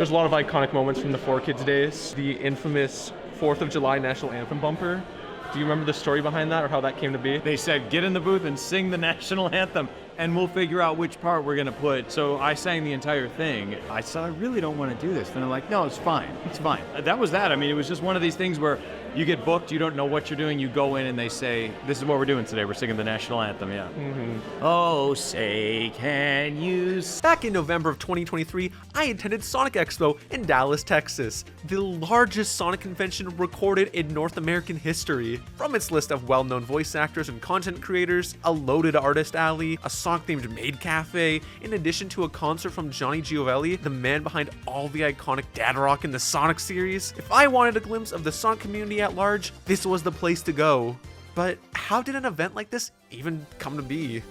There's a lot of iconic moments from the 4Kids days. The infamous 4th of July National Anthem bumper. Do you remember the story behind that or how that came to be? They said, get in the booth and sing the national anthem, and we'll figure out which part we're gonna put. So I sang the entire thing. I said, I really don't want to do this. And they're like, no, it's fine. It's fine. That was that. I mean, it was just one of these things where you get booked, you don't know what you're doing, you go in and they say, this is what we're doing today. We're singing the national anthem, yeah. Oh, say, can you... Back in November of 2023, I attended Sonic Expo in Dallas, Texas, the largest Sonic convention recorded in North American history. From its list of well-known voice actors and content creators, a loaded artist alley, a Sonic-themed maid cafe, in addition to a concert from Johnny Giovelli, the man behind all the iconic dad rock in the Sonic series. If I wanted a glimpse of the Sonic community at large, this was the place to go. But how did an event like this even come to be?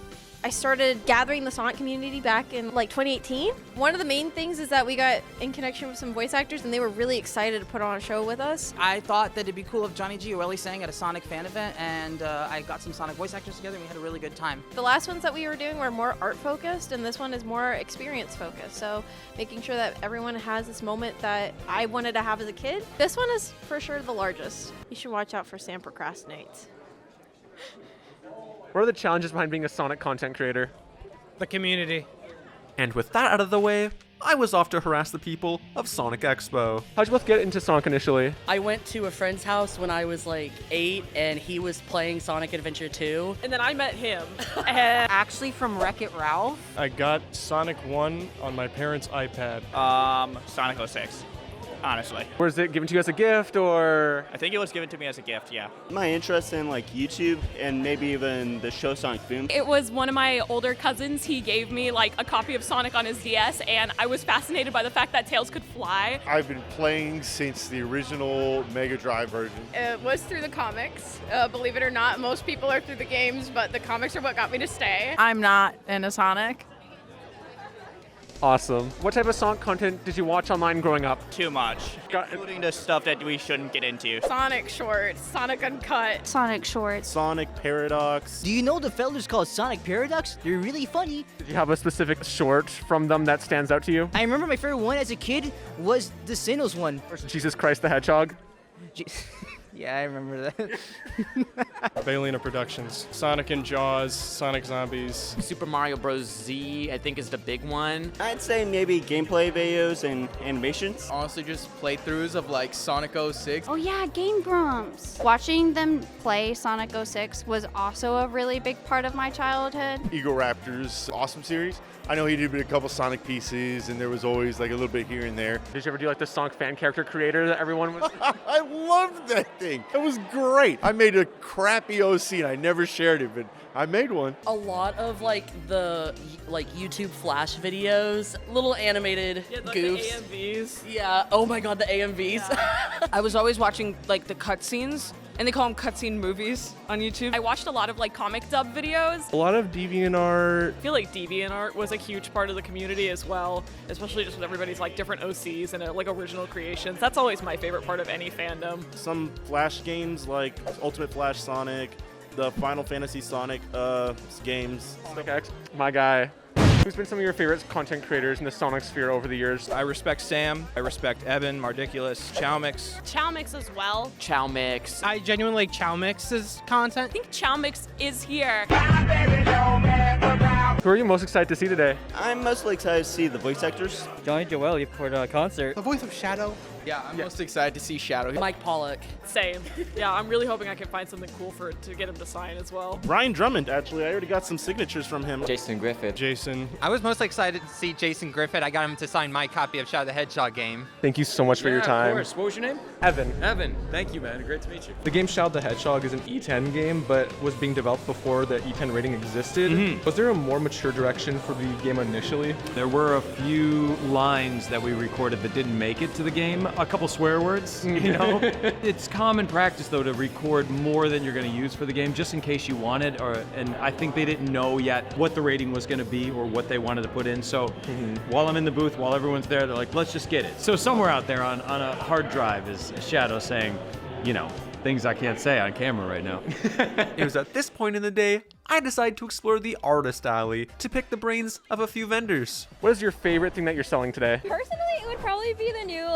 I started gathering the Sonic community back in like 2018. One of the main things is that we got in connection with some voice actors and they were really excited to put on a show with us. I thought that it'd be cool if Johnny Giovelli sang at a Sonic fan event, and I got some Sonic voice actors together and we had a really good time. The last ones that we were doing were more art focused and this one is more experience focused. So making sure that everyone has this moment that I wanted to have as a kid. This one is for sure the largest. You should watch out for Sam Procrastinates. What are the challenges behind being a Sonic content creator? The community. And with that out of the way, I was off to harass the people of Sonic Expo. How'd you both get into Sonic initially? I went to a friend's house when I was like 8 and he was playing Sonic Adventure 2. And then I met him. Actually from Wreck-It Ralph. I got Sonic 1 on my parents' iPad. Sonic 06. Honestly. Was it given to you as a gift or? I think it was given to me as a gift, yeah. My interest in like YouTube and maybe even the show Sonic Boom. It was one of my older cousins. He gave me like a copy of Sonic on his DS and I was fascinated by the fact that Tails could fly. I've been playing since the original Mega Drive version. It was through the comics. Believe it or not, most people are through the games, but the comics are what got me to stay. I'm not into Sonic. Awesome. What type of Sonic content did you watch online growing up? Too much. Including the stuff that we shouldn't get into. Sonic Shorts, Sonic Uncut. Sonic Shorts. Sonic Paradox. Do you know the fellas called Sonic Paradox? They're really funny. Did you have a specific short from them that stands out to you? I remember my favorite one as a kid was the Sinos one. Jesus Christ the Hedgehog? Yeah, I remember that. Baylina Productions. Sonic and Jaws, Sonic Zombies. Super Mario Bros. Z, I think, is the big one. I'd say maybe gameplay videos and animations. Honestly, just playthroughs of like Sonic 06. Oh yeah, Game Grumps. Watching them play Sonic 06 was also a really big part of my childhood. Ego Raptors, awesome series. I know he did a couple Sonic pieces, and there was always like a little bit here and there. Did you ever do like the Sonic fan character creator that everyone was? I loved that thing. It was great. I made a crappy OC, and I never shared it, but I made one. A lot of like the YouTube Flash videos, little animated goofs. The AMVs. Yeah. Oh my God, the AMVs. Yeah. I was always watching like the cutscenes. And they call them cutscene movies on YouTube. I watched a lot of like comic dub videos. A lot of DeviantArt. I feel like DeviantArt was a huge part of the community as well, especially just with everybody's like different OCs and like original creations. That's always my favorite part of any fandom. Some Flash games like Ultimate Flash Sonic, the Final Fantasy Sonic games. Sonic X, my guy. Who's been some of your favorite content creators in the Sonic sphere over the years? I respect Sam. I respect Evan, Mardiculous, Chowmix. Chowmix as well. Chowmix. I genuinely like Chowmix's content. I think Chowmix is here. Who are you most excited to see today? I'm mostly excited to see the voice actors. Johnny Joel for the concert. The voice of Shadow. Yeah, I'm most excited to see Shadow. Mike Pollock. Same. Yeah, I'm really hoping I can find something cool to get him to sign as well. Ryan Drummond, actually. I already got some signatures from him. Jason Griffith. Jason. I was most excited to see Jason Griffith. I got him to sign my copy of Shadow the Hedgehog game. Thank you so much for your time. Of course. What was your name? Evan. Evan. Thank you, man. Great to meet you. The game Shadow the Hedgehog is an E10 game, but was being developed before the E10 rating existed. Was there a more mature direction for the game initially? There were a few lines that we recorded that didn't make it to the game. A couple swear words, you know? It's common practice, though, to record more than you're going to use for the game, just in case you want it. And I think they didn't know yet what the rating was going to be or what they wanted to put in. So while I'm in the booth, while everyone's there, they're like, let's just get it. So somewhere out there on a hard drive is Shadow saying, you know, things I can't say on camera right now. It was at this point in the day, I decided to explore the artist alley to pick the brains of a few vendors. What is your favorite thing that you're selling today? Personally, it would probably be the new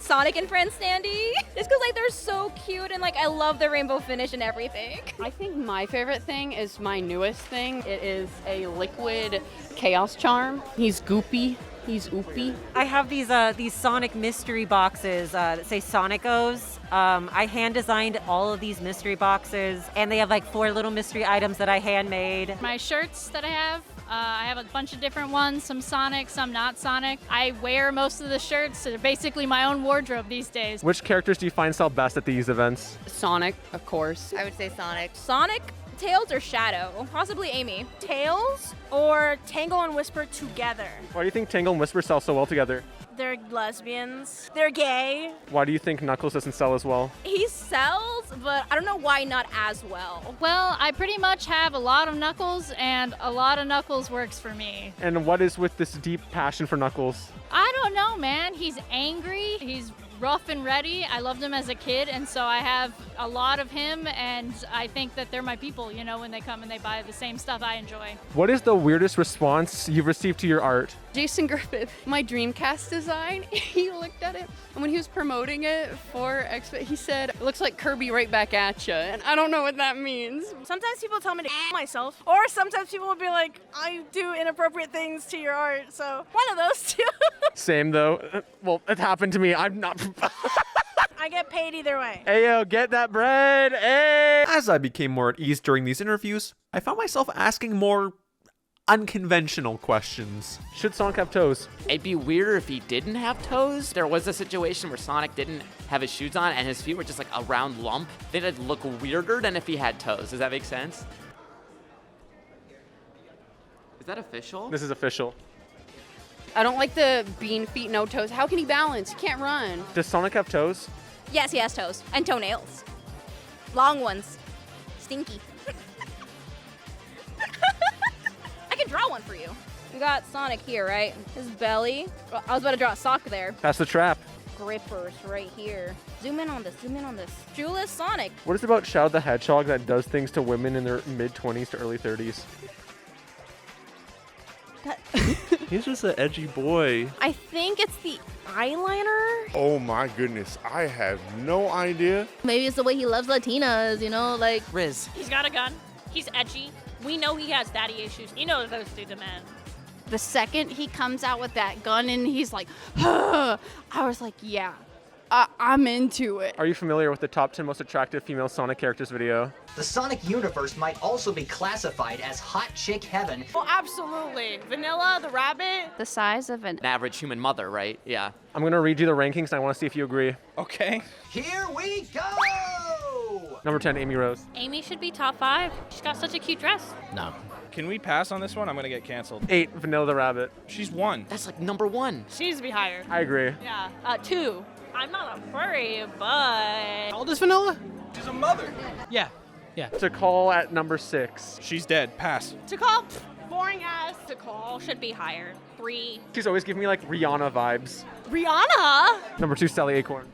Sonic and Friends standee. Just because they're so cute and I love the rainbow finish and everything. I think my favorite thing is my newest thing. It is a liquid chaos charm. He's goopy. He's oopy. I have these Sonic mystery boxes that say Sonicos. I hand designed all of these mystery boxes, and they have 4 little mystery items that I handmade. My shirts that I have a bunch of different ones, some Sonic, some not Sonic. I wear most of the shirts. They're basically my own wardrobe these days. Which characters do you find sell best at these events? Sonic, of course. I would say Sonic. Sonic, Tails, or Shadow? Possibly Amy. Tails or Tangle and Whisper together. Why do you think Tangle and Whisper sell so well together? They're lesbians. They're gay. Why do you think Knuckles doesn't sell as well? He sells, but I don't know why not as well. Well, I pretty much have a lot of Knuckles, and a lot of Knuckles works for me. And what is with this deep passion for Knuckles? I don't know, man. He's angry. He's rough and ready. I loved him as a kid, and so I have a lot of him, and I think that they're my people, when they come and they buy the same stuff I enjoy. What is the weirdest response you've received to your art? Jason Griffith, my Dreamcast design, he looked at it, and when he was promoting it for Expo, he said, it looks like Kirby right back at you, and I don't know what that means. Sometimes people tell me to myself, or sometimes people will be like, I do inappropriate things to your art, so one of those two. Same though. Well, it happened to me. I'm not... I get paid either way. Ayo, get that bread, hey! As I became more at ease during these interviews, I found myself asking more unconventional questions. Should Sonic have toes? It'd be weirder if he didn't have toes. There was a situation where Sonic didn't have his shoes on and his feet were just a round lump. Then it'd look weirder than if he had toes. Does that make sense? Is that official? This is official. I don't like the bean feet, no toes. How can he balance? He can't run. Does Sonic have toes? Yes, he has toes and toenails. Long ones. Stinky. I can draw one for you. We got Sonic here, right? His belly. Well, I was about to draw a sock there. That's the trap. Grippers right here. Zoom in on this, zoom in on this. Shoeless Sonic. What is it about Shadow the Hedgehog that does things to women in their mid-20s to early 30s? He's just an edgy boy. I think it's the eyeliner. Oh my goodness, I have no idea. Maybe it's the way he loves Latinas, Riz. He's got a gun. He's edgy. We know he has daddy issues. Those dudes are men. The second he comes out with that gun and he's like, I was like, yeah, I'm into it. Are you familiar with the top 10 most attractive female Sonic characters video? The Sonic universe might also be classified as hot chick heaven. Oh, absolutely. Vanilla, the rabbit. The size of an average human mother, right? Yeah. I'm going to read you the rankings and I want to see if you agree. Okay. Here we go! Number 10, Amy Rose. Amy should be top 5. She's got such a cute dress. No. Can we pass on this one? I'm going to get canceled. 8, Vanilla the Rabbit. She's 1. That's number 1. She needs to be higher. I agree. Yeah. 2. I'm not a furry, but... How old is Vanilla? She's a mother. Yeah. To call at number 6. She's dead. Pass. To call, boring ass. To call should be higher. 3. She's always giving me Rihanna vibes. Rihanna? Number 2, Sally Acorn.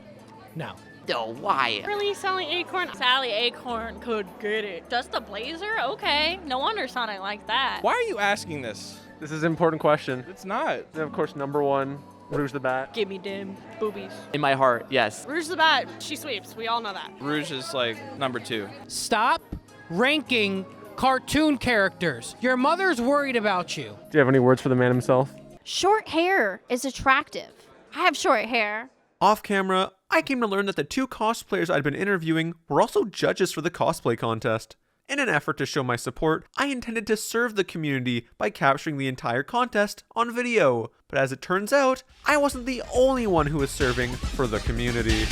No. No, why? Really, Sally Acorn? Sally Acorn could get it. Just a blazer? Okay. No wonder Sonic like that. Why are you asking this? This is an important question. It's not. And of course, number 1, Rouge the Bat. Give me dim boobies. In my heart, yes. Rouge the Bat, she sweeps. We all know that. Rouge is number 2. Stop ranking cartoon characters. Your mother's worried about you. Do you have any words for the man himself? short hair is attractive. I have short hair. Off camera, I came to learn that the 2 cosplayers I'd been interviewing were also judges for the cosplay contest. In an effort to show my support, I intended to serve the community by capturing the entire contest on video. But as it turns out, I wasn't the only one who was serving for the community.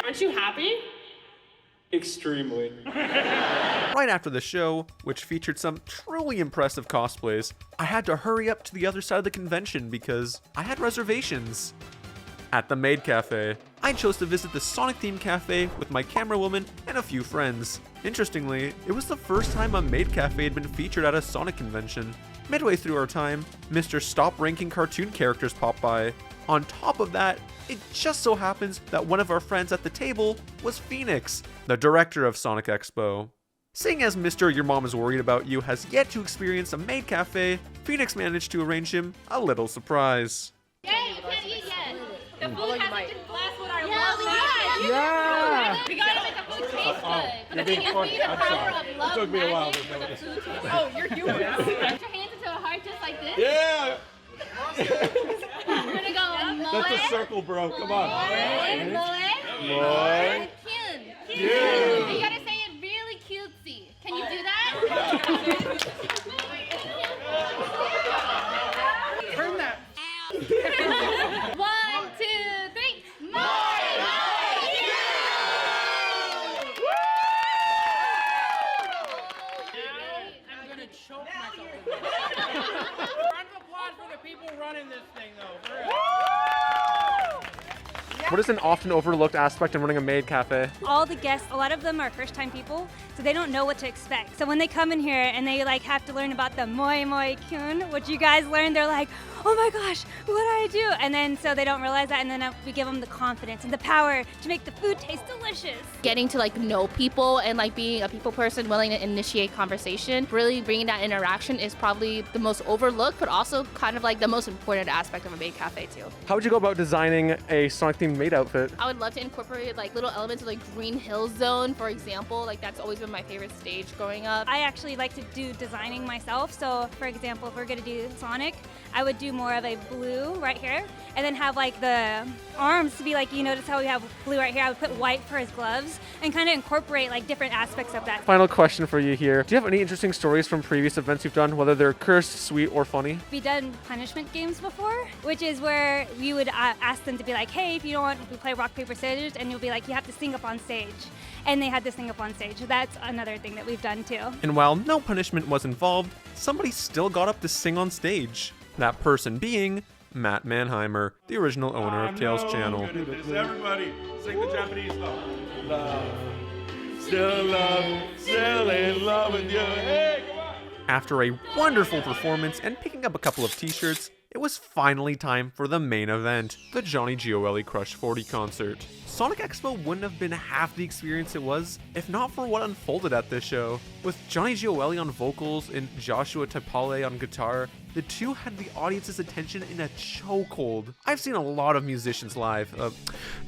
Aren't you happy? Extremely. Right after the show, which featured some truly impressive cosplays, I had to hurry up to the other side of the convention because I had reservations. At the Maid Cafe, I chose to visit the Sonic-themed cafe with my camera woman and a few friends. Interestingly, it was the first time a Maid Cafe had been featured at a Sonic convention. Midway through our time, Mr. Stop Ranking Cartoon Characters popped by. On top of that, it just so happens that one of our friends at the table was Phoenix, the director of Sonic Expo. Seeing as Mr. Your Mom is Worried About You has yet to experience a Maid Cafe, Phoenix managed to arrange him a little surprise. Yeah, you can't eat yet. The food hasn't been blessed with our Yeah. love. We gotta make the food taste good. But the thing is, we need the power of love. It took me a while magic to for know the this. food to work. Oh, you're human. Put your hands into a heart just like this. Yeah. We're gonna go moe. That's a circle, bro. Come on. Moe. Moe. Kyun. Kyun. You gotta say it really cutesy. Can you do that? Turn that. 1, 2, 3. Moe. I'm gonna choke myself. Round of applause for the people running this thing, though. For real. What is an often overlooked aspect in running a Maid Cafe? All the guests, a lot of them are first-time people, so they don't know what to expect. So when they come in here and they like have to learn about the moe moe kyun, which you guys learned, they're like, oh my gosh, what do I do? And then so they don't realize that, and then we give them the confidence and the power to make the food taste delicious. Getting to like know people and like being a people person willing to initiate conversation, really bringing that interaction is probably the most overlooked, but also kind of like the most important aspect of a Maid Cafe too. How would you go about designing a Sonic-themed maid outfit? I would love to incorporate like little elements of like Green Hill Zone, for example. Like that's always been my favorite stage growing up. I actually like to do designing myself. So for example, if we're gonna do Sonic, I would do more of a blue right here, and then have like the arms to be like, you notice how we have blue right here? I would put white for his gloves and kind of incorporate like different aspects of that. Final question for you here. Do you have any interesting stories from previous events you've done, whether they're cursed, sweet, or funny? We've done punishment games before, which is where we would ask them to be like, hey, if you don't want, we play rock, paper, scissors, and you'll be like, you have to sing up on stage. And they had to sing up on stage. That's another thing that we've done too. And while no punishment was involved, somebody still got up to sing on stage. That person being Matt Mannheimer, the original owner of Tails Channel. Everybody, sing the Japanese song. Love, still in love with you. Hey, come on. After a wonderful performance and picking up a couple of t-shirts, it was finally time for the main event, the Johnny Gioeli Crush 40 concert. Sonic Expo wouldn't have been half the experience it was if not for what unfolded at this show. With Johnny Gioeli on vocals and Joshua Tepale on guitar, the two had the audience's attention in a chokehold. I've seen a lot of musicians live.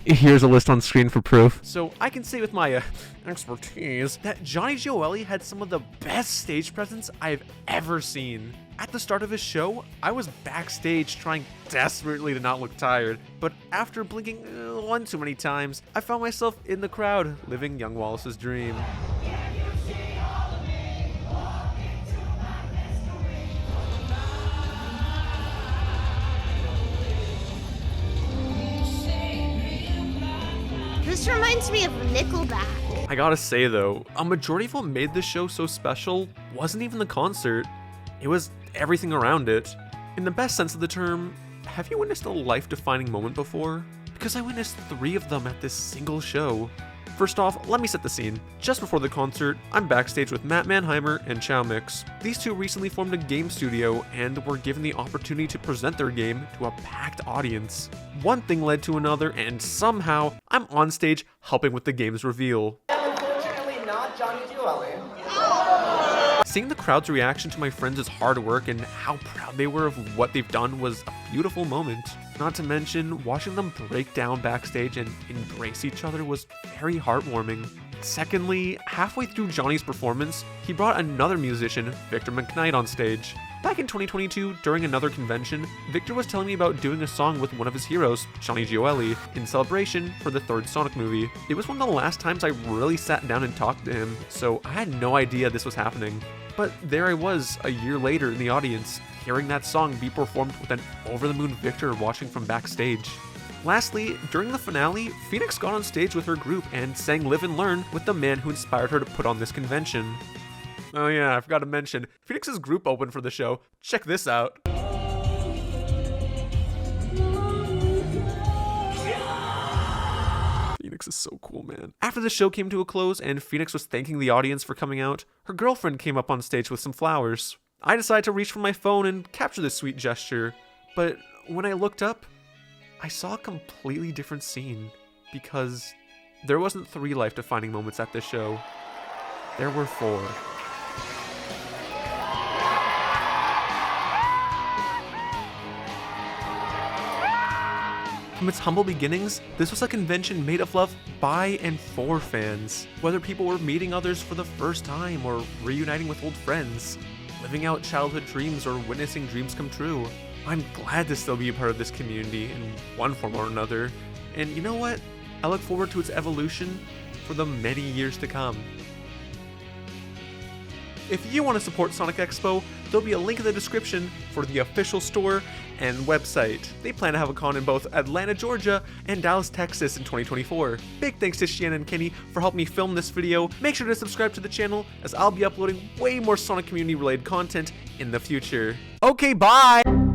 Here's a list on screen for proof. So I can say with my expertise that Johnny Gioeli had some of the best stage presence I've ever seen. At the start of his show, I was backstage trying desperately to not look tired, but after blinking one too many times, I found myself in the crowd, living young Wallace's dream. This reminds me of Nickelback. I gotta say though, a majority of what made this show so special wasn't even the concert. It was everything around it. In the best sense of the term, have you witnessed a life-defining moment before? Because I witnessed 3 of them at this single show. First off, let me set the scene. Just before the concert, I'm backstage with Matt Mannheimer and Chow Mix. These two recently formed a game studio and were given the opportunity to present their game to a packed audience. One thing led to another, and somehow, I'm on stage helping with the game's reveal. Unfortunately, not Johnny Gioeli. Seeing the crowd's reaction to my friends' hard work and how proud they were of what they've done was a beautiful moment. Not to mention, watching them break down backstage and embrace each other was very heartwarming. Secondly, halfway through Johnny's performance, he brought another musician, Victor McKnight, on stage. Back in 2022, during another convention, Victor was telling me about doing a song with one of his heroes, Johnny Gioeli, in celebration for the 3rd Sonic movie. It was one of the last times I really sat down and talked to him, so I had no idea this was happening. But there I was, a year later in the audience, hearing that song be performed with an over-the-moon Victor watching from backstage. Lastly, during the finale, Phoenix got on stage with her group and sang Live and Learn with the man who inspired her to put on this convention. Oh yeah, I forgot to mention, Phoenix's group opened for the show. Check this out. Phoenix is so cool, man. After the show came to a close and Phoenix was thanking the audience for coming out, her girlfriend came up on stage with some flowers. I decided to reach for my phone and capture this sweet gesture, but when I looked up, I saw a completely different scene, because there wasn't 3 life-defining moments at this show. There were 4. From its humble beginnings, this was a convention made of love by and for fans. Whether people were meeting others for the first time or reuniting with old friends, living out childhood dreams or witnessing dreams come true. I'm glad to still be a part of this community in one form or another. And you know what? I look forward to its evolution for the many years to come. If you want to support Sonic Expo, there'll be a link in the description for the official store and website. They plan to have a con in both Atlanta, Georgia and Dallas, Texas in 2024. Big thanks to Shannon and Kenny for helping me film this video. Make sure to subscribe to the channel as I'll be uploading way more Sonic community related content in the future. Okay, bye!